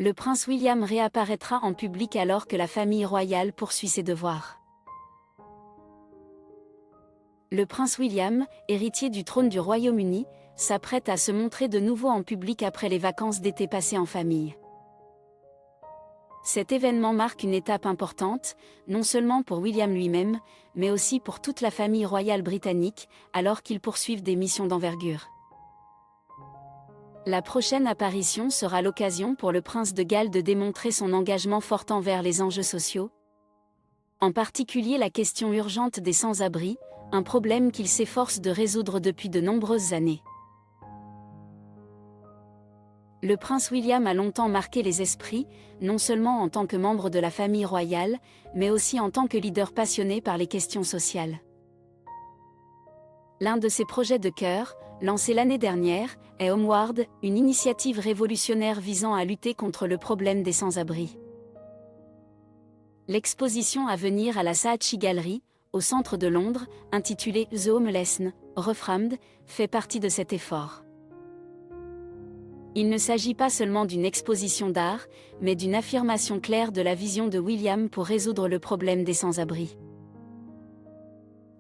Le prince William réapparaîtra en public alors que la famille royale poursuit ses devoirs. Le prince William, héritier du trône du Royaume-Uni, s'apprête à se montrer de nouveau en public après les vacances d'été passées en famille. Cet événement marque une étape importante, non seulement pour William lui-même, mais aussi pour toute la famille royale britannique, alors qu'ils poursuivent des missions d'envergure. La prochaine apparition sera l'occasion pour le prince de Galles de démontrer son engagement fort envers les enjeux sociaux, en particulier la question urgente des sans-abri, un problème qu'il s'efforce de résoudre depuis de nombreuses années. Le prince William a longtemps marqué les esprits, non seulement en tant que membre de la famille royale, mais aussi en tant que leader passionné par les questions sociales. L'un de ses projets de cœur, lancé l'année dernière, est Homeward, une initiative révolutionnaire visant à lutter contre le problème des sans-abri. L'exposition à venir à la Saatchi Gallery, au centre de Londres, intitulée The Homeless, Reframed, fait partie de cet effort. Il ne s'agit pas seulement d'une exposition d'art, mais d'une affirmation claire de la vision de William pour résoudre le problème des sans-abri.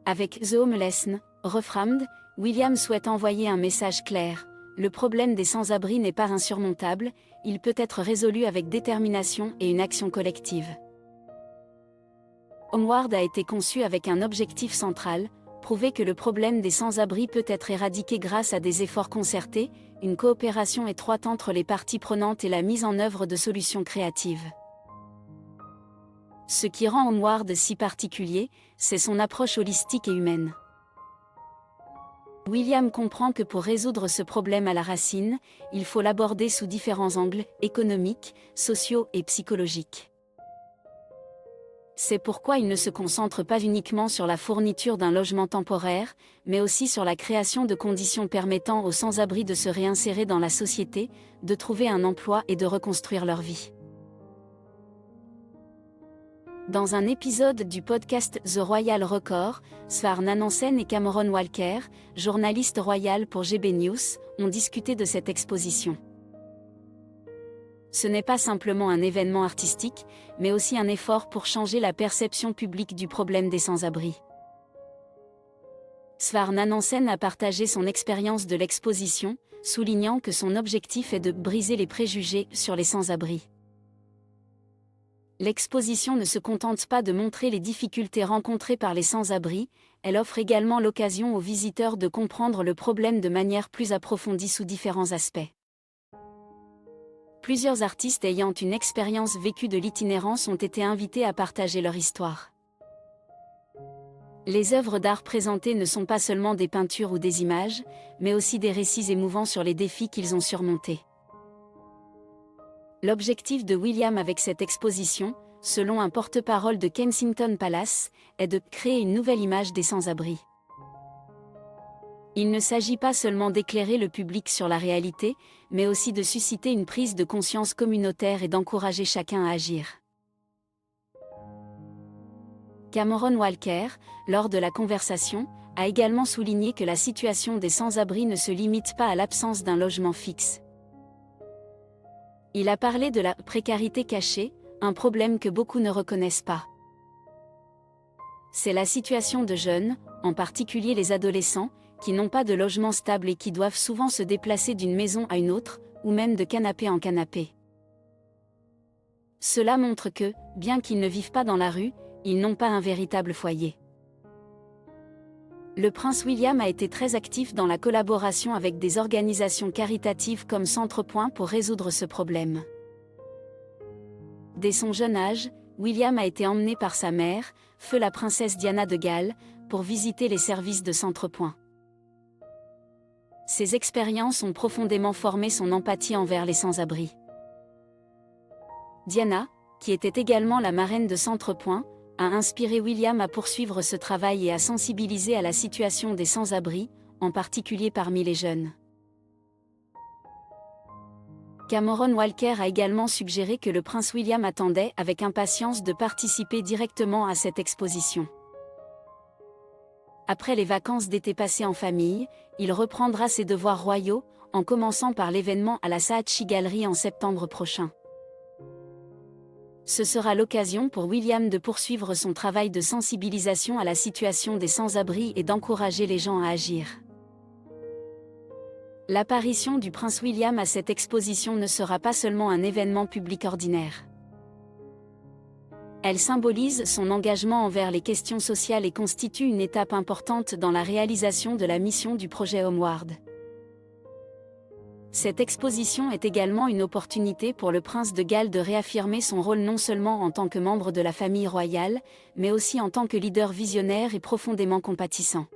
Avec The Homeless, Reframed, William souhaite envoyer un message clair. Le problème des sans-abri n'est pas insurmontable, il peut être résolu avec détermination et une action collective. Homeward a été conçu avec un objectif central, prouver que le problème des sans-abri peut être éradiqué grâce à des efforts concertés, une coopération étroite entre les parties prenantes et la mise en œuvre de solutions créatives. Ce qui rend Homeward si particulier, c'est son approche holistique et humaine. William comprend que pour résoudre ce problème à la racine, il faut l'aborder sous différents angles, économiques, sociaux et psychologiques. C'est pourquoi il ne se concentre pas uniquement sur la fourniture d'un logement temporaire, mais aussi sur la création de conditions permettant aux sans-abri de se réinsérer dans la société, de trouver un emploi et de reconstruire leur vie. Dans un épisode du podcast The Royal Record, Svar Nanansen et Cameron Walker, journalistes royaux pour GB News, ont discuté de cette exposition. Ce n'est pas simplement un événement artistique, mais aussi un effort pour changer la perception publique du problème des sans-abri. Svar Nanansen a partagé son expérience de l'exposition, soulignant que son objectif est de briser les préjugés sur les sans-abri. L'exposition ne se contente pas de montrer les difficultés rencontrées par les sans-abri, elle offre également l'occasion aux visiteurs de comprendre le problème de manière plus approfondie sous différents aspects. Plusieurs artistes ayant une expérience vécue de l'itinérance ont été invités à partager leur histoire. Les œuvres d'art présentées ne sont pas seulement des peintures ou des images, mais aussi des récits émouvants sur les défis qu'ils ont surmontés. L'objectif de William avec cette exposition, selon un porte-parole de Kensington Palace, est de créer une nouvelle image des sans-abri. Il ne s'agit pas seulement d'éclairer le public sur la réalité, mais aussi de susciter une prise de conscience communautaire et d'encourager chacun à agir. Cameron Walker, lors de la conversation, a également souligné que la situation des sans-abri ne se limite pas à l'absence d'un logement fixe. Il a parlé de la précarité cachée, un problème que beaucoup ne reconnaissent pas. C'est la situation de jeunes, en particulier les adolescents, qui n'ont pas de logement stable et qui doivent souvent se déplacer d'une maison à une autre, ou même de canapé en canapé. Cela montre que, bien qu'ils ne vivent pas dans la rue, ils n'ont pas un véritable foyer. Le prince William a été très actif dans la collaboration avec des organisations caritatives comme Centrepoint pour résoudre ce problème. Dès son jeune âge, William a été emmené par sa mère, feu la princesse Diana de Galles, pour visiter les services de Centrepoint. Ces expériences ont profondément formé son empathie envers les sans-abri. Diana, qui était également la marraine de Centrepoint, a inspiré William à poursuivre ce travail et à sensibiliser à la situation des sans-abri, en particulier parmi les jeunes. Cameron Walker a également suggéré que le prince William attendait avec impatience de participer directement à cette exposition. Après les vacances d'été passées en famille, il reprendra ses devoirs royaux, en commençant par l'événement à la Saatchi Gallery en septembre prochain. Ce sera l'occasion pour William de poursuivre son travail de sensibilisation à la situation des sans-abri et d'encourager les gens à agir. L'apparition du prince William à cette exposition ne sera pas seulement un événement public ordinaire. Elle symbolise son engagement envers les questions sociales et constitue une étape importante dans la réalisation de la mission du projet Homeward. Cette exposition est également une opportunité pour le prince de Galles de réaffirmer son rôle non seulement en tant que membre de la famille royale, mais aussi en tant que leader visionnaire et profondément compatissant.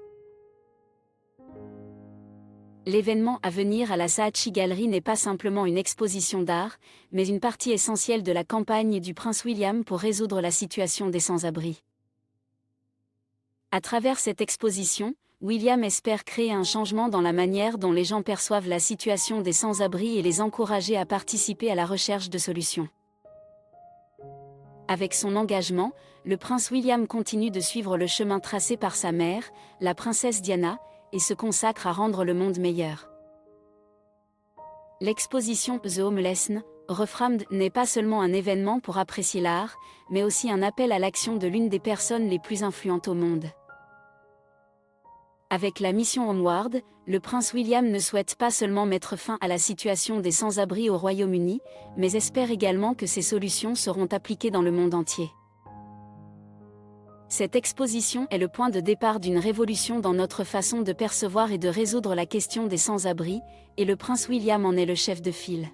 L'événement à venir à la Saatchi Gallery n'est pas simplement une exposition d'art, mais une partie essentielle de la campagne du prince William pour résoudre la situation des sans-abri. À travers cette exposition, William espère créer un changement dans la manière dont les gens perçoivent la situation des sans-abri et les encourager à participer à la recherche de solutions. Avec son engagement, le prince William continue de suivre le chemin tracé par sa mère, la princesse Diana, et se consacre à rendre le monde meilleur. L'exposition The Homeless Reframed n'est pas seulement un événement pour apprécier l'art, mais aussi un appel à l'action de l'une des personnes les plus influentes au monde. Avec la mission Homeward, le prince William ne souhaite pas seulement mettre fin à la situation des sans-abri au Royaume-Uni, mais espère également que ces solutions seront appliquées dans le monde entier. Cette exposition est le point de départ d'une révolution dans notre façon de percevoir et de résoudre la question des sans-abri, et le prince William en est le chef de file.